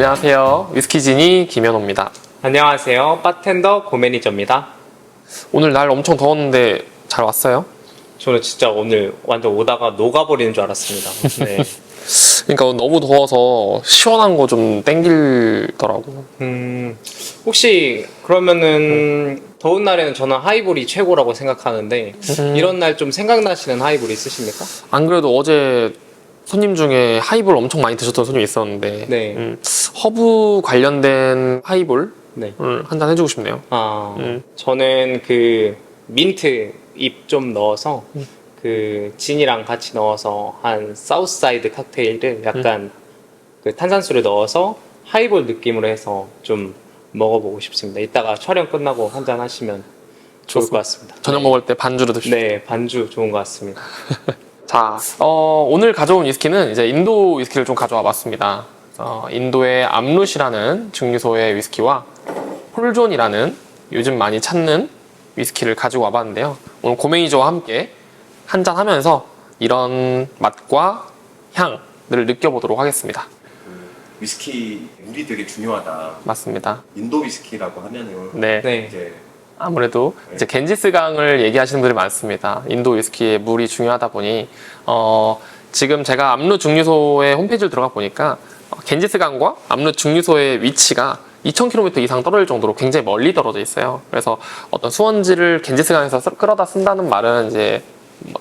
안녕하세요. 위스키진이 김현호입니다. 안녕하세요. 바텐더 고매니저입니다. 오늘 날 엄청 더웠는데 잘 왔어요? 저는 진짜 오늘 완전 오다가 녹아버리는 줄 알았습니다. 네. 그러니까 너무 더워서 시원한 거 좀 땡기더라고. 혹시 그러면은 더운 날에는 저는 하이볼이 최고라고 생각하는데 이런 날 좀 생각나시는 하이볼 있으십니까? 안 그래도 어제 손님 중에 하이볼 엄청 많이 드셨던 손님이 있었는데 네. 허브 관련된 하이볼 네. 한잔 해주고 싶네요. 저는 그 민트 잎 좀 넣어서 그 진이랑 같이 넣어서 한 사우스사이드 칵테일을 약간 그 탄산수를 넣어서 하이볼 느낌으로 해서 좀 먹어보고 싶습니다. 이따가 촬영 끝나고 한잔 하시면 좋을 것 같습니다. 저녁 먹을 때 반주로 드시죠. 네, 반주 좋은 것 같습니다. 자, 오늘 가져온 위스키는 이제 인도 위스키를 좀 가져와 봤습니다. 인도의 암룻이라는 증류소의 위스키와 홀존이라는 요즘 많이 찾는 위스키를 가지고 와봤는데요. 오늘 고매니저와 함께 한잔 하면서 이런 맛과 향을 느껴보도록 하겠습니다. 위스키 물이 되게 중요하다. 맞습니다. 인도 위스키라고 하면은 네. 네. 이제 아무래도 이제 겐지스강을 얘기하시는 분들이 많습니다. 인도 위스키의 물이 중요하다 보니 지금 제가 암룻 증류소의 홈페이지를 들어가 보니까 겐지스강과 암룻 증류소의 위치가 2,000km 이상 떨어질 정도로 굉장히 멀리 떨어져 있어요. 그래서 어떤 수원지를 겐지스강에서 끌어다 쓴다는 말은 이제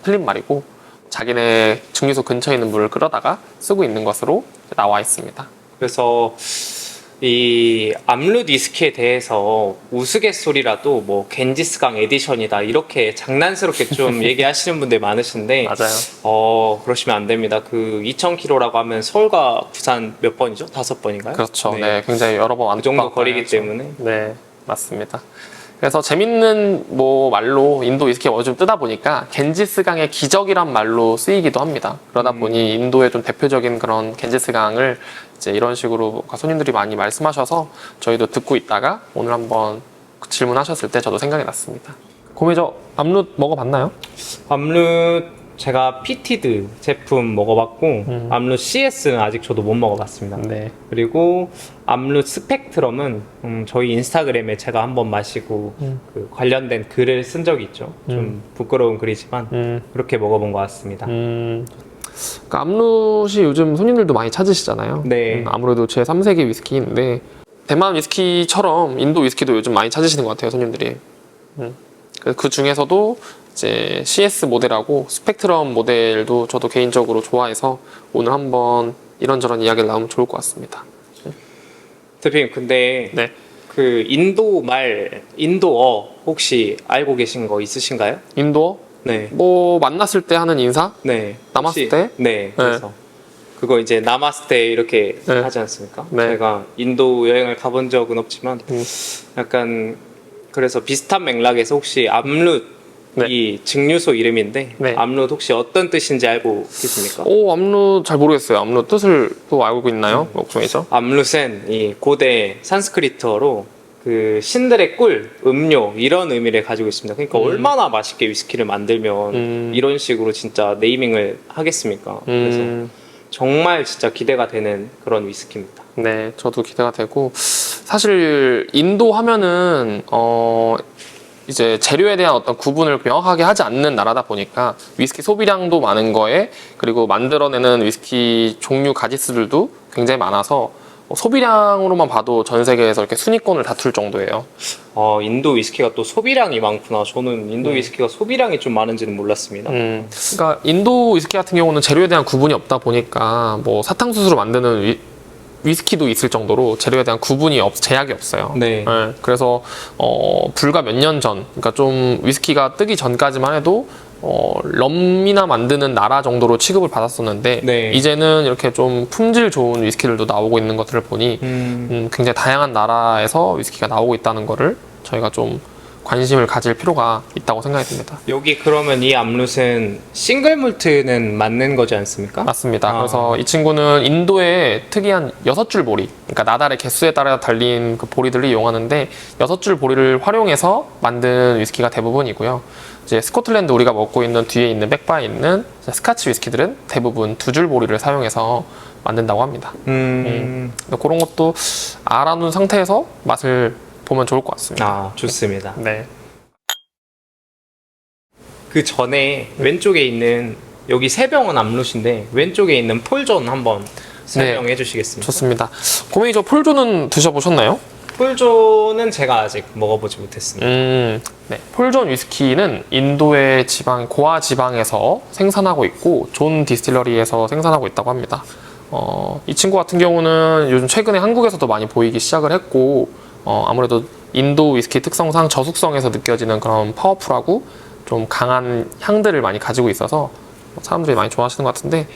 틀린 말이고 자기네 증류소 근처에 있는 물을 끌어다가 쓰고 있는 것으로 나와 있습니다. 그래서 이 암룻 위스키에 대해서 우스갯소리라도 뭐 겐지스강 에디션이다 이렇게 장난스럽게 좀 얘기하시는 분들 많으신데 맞아요. 그러시면 안 됩니다. 그 2,000km라고 하면 서울과 부산 몇 번이죠? 5번인가요? 그렇죠. 네, 굉장히 여러 번 그 정도 왔다 거리기 갔다 때문에. 네, 맞습니다. 그래서 재밌는 말로 인도 위스키가 요즘 뜨다 보니까 겐지스강의 기적이란 말로 쓰이기도 합니다. 그러다 보니 인도의 좀 대표적인 그런 겐지스강을 이제 이런 식으로 손님들이 많이 말씀하셔서 저희도 듣고 있다가 오늘 한번 질문하셨을 때 저도 생각이 났습니다. 고매저 암룻 먹어봤나요? 암룻 제가 피티드 제품 먹어봤고 암룻 CS는 아직 저도 못 먹어봤습니다. 네. 그리고 암룻 스펙트럼은 저희 인스타그램에 제가 한번 마시고 그 관련된 글을 쓴 적이 있죠. 좀 부끄러운 글이지만 그렇게 먹어본 것 같습니다. 그러니까 암룻이 요즘 손님들도 많이 찾으시잖아요. 네. 아무래도 제 3세기 위스키인데 대만 위스키처럼 인도 위스키도 요즘 많이 찾으시는 것 같아요, 손님들이. 그 중에서도 이제 CS 모델하고 스펙트럼 모델도 저도 개인적으로 좋아해서 오늘 한번 이런저런 이야기를 나누면 좋을 것 같습니다. 대표님, 근데 네. 그 인도어 혹시 알고 계신 거 있으신가요? 인도어? 네. 만났을 때 하는 인사? 네. 나마스테? 네. 그래서 그거 이제 나마스테 이렇게 네. 하지 않습니까? 네. 제가 인도 여행을 가본 적은 없지만 약간 그래서 비슷한 맥락에서 혹시 암룻 네. 이 증류소 이름인데 네. 암룻 혹시 어떤 뜻인지 알고 계십니까? 암룻 잘 모르겠어요. 암룻 뜻을 또 알고 있나요? 목중에서? 암룻은 이 고대 산스크리트어로 그 신들의 꿀, 음료 이런 의미를 가지고 있습니다. 그러니까 얼마나 맛있게 위스키를 만들면 이런 식으로 진짜 네이밍을 하겠습니까? 그래서 정말 진짜 기대가 되는 그런 위스키입니다. 네, 저도 기대가 되고 사실 인도 하면은 이제 재료에 대한 어떤 구분을 명확하게 하지 않는 나라다 보니까 위스키 소비량도 많은 거에 그리고 만들어내는 위스키 종류 가지수들도 굉장히 많아서 소비량으로만 봐도 전 세계에서 이렇게 순위권을 다툴 정도예요. 인도 위스키가 또 소비량이 많구나. 저는 인도 위스키가 소비량이 좀 많은지는 몰랐습니다. 그러니까 인도 위스키 같은 경우는 재료에 대한 구분이 없다 보니까 사탕수수로 만드는 위스키도 있을 정도로 재료에 대한 구분이 제약이 없어요. 네. 그래서 불과 몇 년 전, 그러니까 좀 위스키가 뜨기 전까지만 해도 럼이나 만드는 나라 정도로 취급을 받았었는데 네. 이제는 이렇게 좀 품질 좋은 위스키들도 나오고 있는 것들을 보니 굉장히 다양한 나라에서 위스키가 나오고 있다는 거를 저희가 좀 관심을 가질 필요가 있다고 생각이 듭니다. 여기 그러면 이 암룻은 싱글 몰트는 맞는 거지 않습니까? 맞습니다. 아. 그래서 이 친구는 인도의 특이한 6줄 보리, 그러니까 나달의 개수에 따라 달린 그 보리들을 이용하는데 6줄 보리를 활용해서 만든 위스키가 대부분이고요. 이제 스코틀랜드 우리가 먹고 있는 뒤에 있는 백바에 있는 스카치 위스키들은 대부분 2줄 보리를 사용해서 만든다고 합니다. 그런 것도 알아둔 상태에서 맛을 보면 좋을 것 같습니다. 아, 좋습니다. 네. 그 전에 왼쪽에 있는 여기 세 병은 암룻인데 왼쪽에 있는 폴존 한번 설명해 주시겠습니까? 좋습니다. 고메이 저 폴존은 드셔보셨나요? 폴존은 제가 아직 먹어보지 못했습니다. 네. 폴존 위스키는 인도의 지방, 고아 지방에서 생산하고 있고 존 디스틸러리에서 생산하고 있다고 합니다. 이 친구 같은 경우는 요즘 최근에 한국에서도 많이 보이기 시작을 했고 아무래도 인도 위스키 특성상 저숙성에서 느껴지는 그런 파워풀하고 좀 강한 향들을 많이 가지고 있어서 사람들이 많이 좋아하시는 것 같은데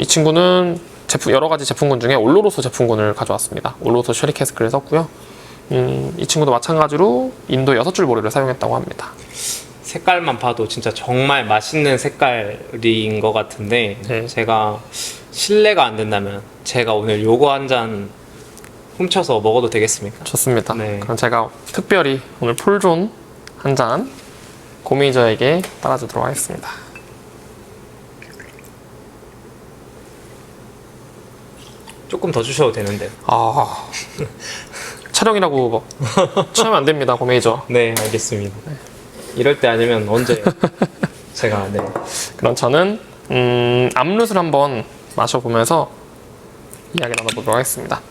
이 친구는 여러 가지 제품군 중에 올로로소 제품군을 가져왔습니다. 올로로소 쉐리 캐스크를 썼고요. 이 친구도 마찬가지로 인도 6줄 보리를 사용했다고 합니다. 색깔만 봐도 진짜 정말 맛있는 색깔인 것 같은데 네. 제가 실례가 안 된다면 제가 오늘 요거 한 잔 훔쳐서 먹어도 되겠습니까? 좋습니다. 네. 그럼 제가 특별히 오늘 폴존 한 잔 고메이저에게 따라주도록 하겠습니다. 조금 더 주셔도 되는데. 아 촬영이라고 뭐 취하면 안 됩니다, 고메이저. 네, 알겠습니다. 이럴 때 아니면 언제 제가 네. 그럼 저는 암룻을 한번 마셔보면서 이야기 나눠보도록 하겠습니다.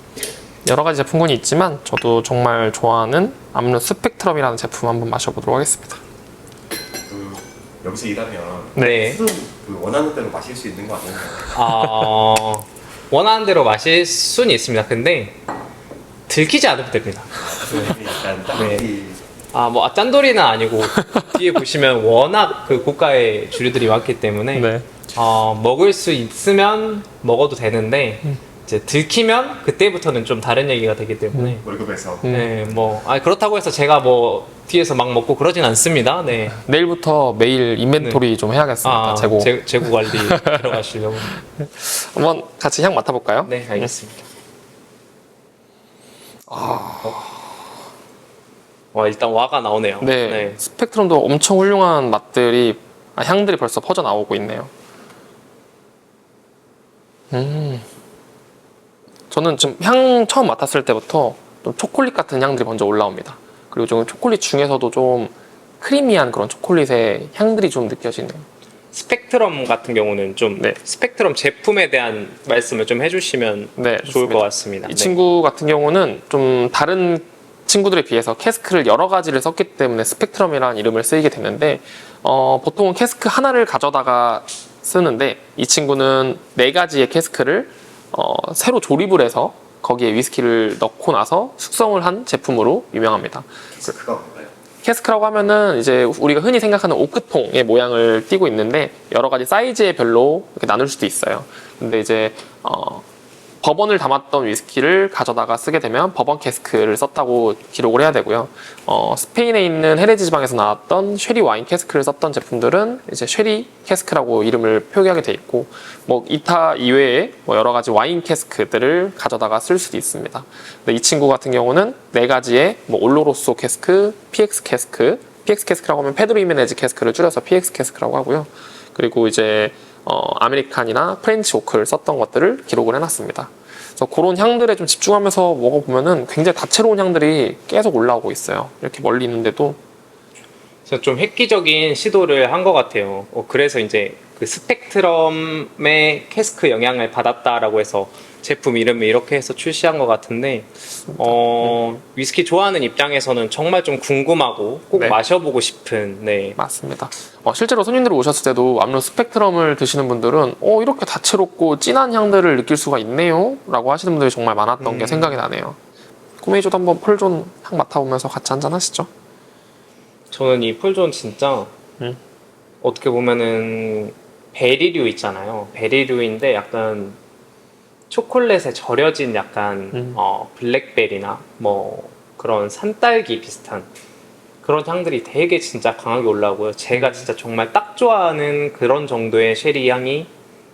여러 가지 제품군이 있지만 저도 정말 좋아하는 암룻 스펙트럼이라는 제품 한번 마셔보도록 하겠습니다. 여기서 일하면 네. 술은 그 원하는 대로 마실 수 있는 거 아닌가요? 원하는 대로 마실 수는 있습니다. 근데 들키지 않으면 됩니다. 약간 네. 딱히 짠돌이는 아니고 뒤에 보시면 워낙 그 고가의 주류들이 많기 때문에 네. 먹을 수 있으면 먹어도 되는데 이제 들키면 그때부터는 좀 다른 얘기가 되기 때문에 월급에서 네, 그렇다고 해서 제가 뭐 뒤에서 막 먹고 그러진 않습니다. 네. 내일부터 매일 인벤토리 좀 해야겠습니다. 재고. 재고 관리 들어가시려고. 한번 같이 향 맡아볼까요? 네, 알겠습니다. 일단 와가 나오네요. 네. 스펙트럼도 엄청 훌륭한 맛들이 향들이 벌써 퍼져 나오고 있네요. 저는 지금 향 처음 맡았을 때부터 좀 초콜릿 같은 향들이 먼저 올라옵니다. 그리고 좀 초콜릿 중에서도 좀 크리미한 그런 초콜릿의 향들이 좀 느껴지네요. 스펙트럼 같은 경우는 좀 네. 스펙트럼 제품에 대한 말씀을 좀 해주시면 네, 좋을 좋습니다. 것 같습니다. 이 네. 친구 같은 경우는 좀 다른 친구들에 비해서 캐스크를 여러 가지를 썼기 때문에 스펙트럼이라는 이름을 쓰이게 됐는데 보통은 캐스크 하나를 가져다가 쓰는데 이 친구는 4가지의 캐스크를 새로 조립을 해서 거기에 위스키를 넣고 나서 숙성을 한 제품으로 유명합니다. 그가 뭔가요? 캐스크라고 하면은 이제 우리가 흔히 생각하는 오크통의 모양을 띠고 있는데 여러 가지 사이즈의 별로 이렇게 나눌 수도 있어요. 근데 이제 버번을 담았던 위스키를 가져다가 쓰게 되면 버번 캐스크를 썼다고 기록을 해야 되고요. 스페인에 있는 헤레지 지방에서 나왔던 쉐리 와인 캐스크를 썼던 제품들은 이제 쉐리 캐스크라고 이름을 표기하게 돼 있고, 뭐 이타 이외에 뭐 여러 가지 와인 캐스크들을 가져다가 쓸 수도 있습니다. 근데 이 친구 같은 경우는 4가지의 뭐 올로로소 캐스크, PX 캐스크라고 하면 페드로 히메네즈 캐스크를 줄여서 PX 캐스크라고 하고요. 그리고 이제 아메리칸이나 프렌치 오크를 썼던 것들을 기록을 해놨습니다. 그래서 그런 향들에 좀 집중하면서 먹어보면은 굉장히 다채로운 향들이 계속 올라오고 있어요. 이렇게 멀리 있는데도. 그래서 좀 획기적인 시도를 한 것 같아요. 그래서 이제 그 스펙트럼의 캐스크 영향을 받았다라고 해서 제품 이름을 이렇게 해서 출시한 것 같은데 위스키 좋아하는 입장에서는 정말 좀 궁금하고 꼭 네. 마셔보고 싶은 네. 맞습니다. 실제로 손님들이 오셨을 때도 암룻 스펙트럼을 드시는 분들은 이렇게 다채롭고 진한 향들을 느낄 수가 있네요 라고 하시는 분들이 정말 많았던 게 생각이 나네요. 고메이저도 한번 폴존 향 맡아보면서 같이 한잔 하시죠. 저는 이 폴존 진짜 어떻게 보면은 베리류 있잖아요. 베리류인데 약간 초콜릿에 절여진 약간 블랙베리나 뭐 그런 산딸기 비슷한 그런 향들이 되게 진짜 강하게 올라오고요. 제가 진짜 정말 딱 좋아하는 그런 정도의 쉐리 향이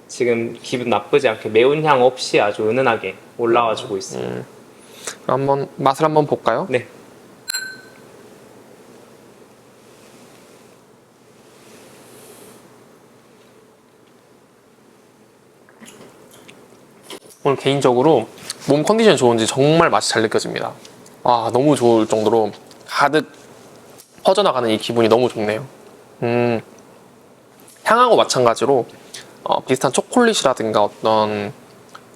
지금 기분 나쁘지 않게 매운 향 없이 아주 은은하게 올라와주고 있어요. 그럼 한번 맛을 한번 볼까요? 네. 오늘 개인적으로 몸 컨디션이 좋은지 정말 맛이 잘 느껴집니다. 와, 너무 좋을 정도로 가득 퍼져나가는 이 기분이 너무 좋네요. 향하고 마찬가지로 비슷한 초콜릿이라든가 어떤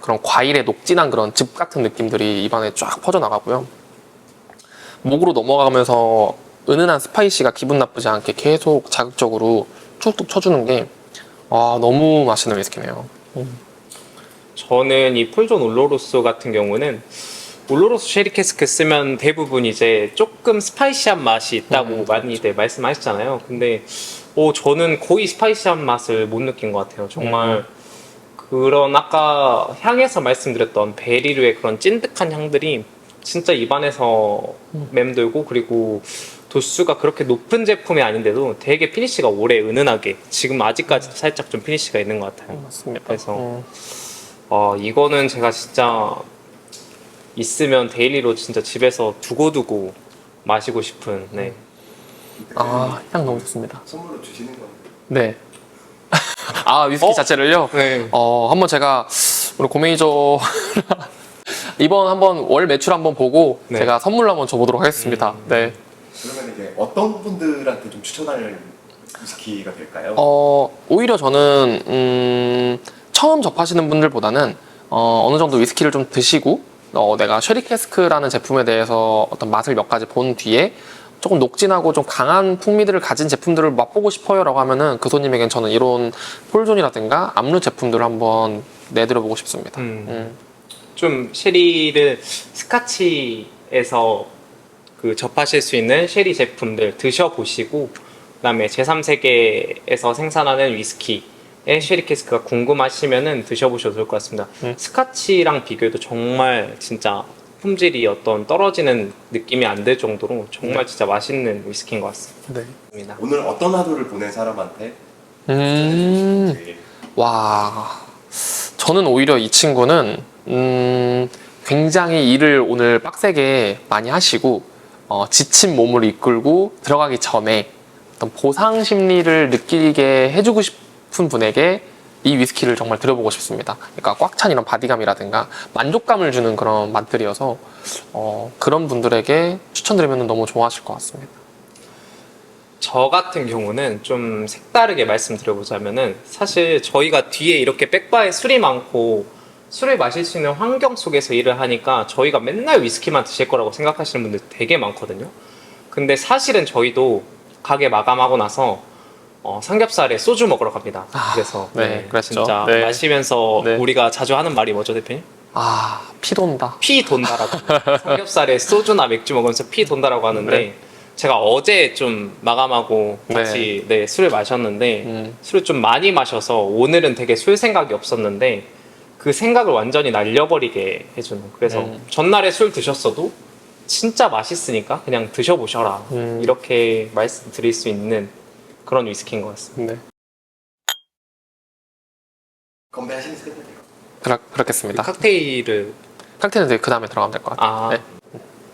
그런 과일의 녹진한 그런 즙 같은 느낌들이 입안에 쫙 퍼져나가고요. 목으로 넘어가면서 은은한 스파이시가 기분 나쁘지 않게 계속 자극적으로 툭툭 쳐주는 게 너무 맛있는 위스키네요. 저는 이 폴존 올로로스 같은 경우는 올로로스 쉐리 캐스크 쓰면 대부분 이제 조금 스파이시한 맛이 있다고 많이들 말씀하시잖아요. 근데 저는 거의 스파이시한 맛을 못 느낀 것 같아요. 정말 그런 아까 향에서 말씀드렸던 베리류의 그런 찐득한 향들이 진짜 입안에서 맴돌고, 그리고 도수가 그렇게 높은 제품이 아닌데도 되게 피니쉬가 오래 은은하게, 지금 아직까지도 살짝 좀 피니쉬가 있는 것 같아요. 맞습니다. 그래서 이거는 제가 진짜 있으면 데일리로 진짜 집에서 두고두고 마시고 싶은. 네. 향 너무 좋습니다. 선물로 주시는 건데. 네. 위스키 자체를요? 네. 한번 제가 우리 고메이저 이번 한번 월 매출 한번 보고 네. 제가 선물로 한번 줘보도록 하겠습니다. 네. 그러면 이제 어떤 분들한테 좀 추천할 위스키가 될까요? 오히려 저는 처음 접하시는 분들보다는 어느 정도 위스키를 좀 드시고 내가 쉐리 캐스크라는 제품에 대해서 어떤 맛을 몇 가지 본 뒤에 조금 녹진하고 좀 강한 풍미들을 가진 제품들을 맛보고 싶어요 라고 하면은 그 손님에겐 저는 이런 폴존이라든가 암루 제품들을 한번 내드려보고 싶습니다. 좀 쉐리를 스카치에서 접하실 수 있는 쉐리 제품들 드셔보시고, 그다음에 제3세계에서 생산하는 위스키의 쉐리 캐스크가 궁금하시면은 드셔보셔도 좋을 것 같습니다. 스카치랑 비교해도 정말 진짜 품질이 어떤 떨어지는 느낌이 안 들 정도로 정말 진짜 맛있는 위스키인 것 같습니다. 네. 오늘 어떤 하루를 보낸 사람한테 제일 저는 오히려 이 친구는 굉장히 일을 오늘 빡세게 많이 하시고 지친 몸을 이끌고 들어가기 전에 어떤 보상 심리를 느끼게 해주고 싶은 분에게 이 위스키를 정말 드려보고 싶습니다. 그러니까 꽉 찬 이런 바디감이라든가 만족감을 주는 그런 맛들이어서 그런 분들에게 추천드리면 너무 좋아하실 것 같습니다. 저 같은 경우는 좀 색다르게 말씀드려보자면은, 사실 저희가 뒤에 이렇게 백바에 술이 많고 술을 마실 수 있는 환경 속에서 일을 하니까 저희가 맨날 위스키만 드실 거라고 생각하시는 분들 되게 많거든요. 근데 사실은 저희도 가게 마감하고 나서 삼겹살에 소주 먹으러 갑니다. 그래서 네, 그렇죠. 진짜 네. 마시면서 네. 우리가 자주 하는 말이 뭐죠, 대표님? 피 돈다. 피 돈다라고. 삼겹살에 소주나 맥주 먹으면서 피 돈다라고 하는데, 네. 제가 어제 좀 마감하고 같이 술을 마셨는데 술을 좀 많이 마셔서 오늘은 되게 술 생각이 없었는데 그 생각을 완전히 날려버리게 해주는. 그래서 전날에 술 드셨어도 진짜 맛있으니까 그냥 드셔보셔라, 이렇게 말씀드릴 수 있는 그런 위스키인 것 같습니다. 네. 건배하시는 스태프들. 그렇겠습니다. 칵테일을 칵테일은 그 다음에 들어가면 될 것 같아요. 아, 네.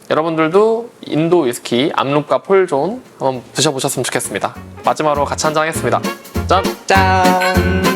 여러분들도 인도 위스키 암룩과 폴존 한번 드셔보셨으면 좋겠습니다. 마지막으로 같이 한잔 하겠습니다. 짠! 짠!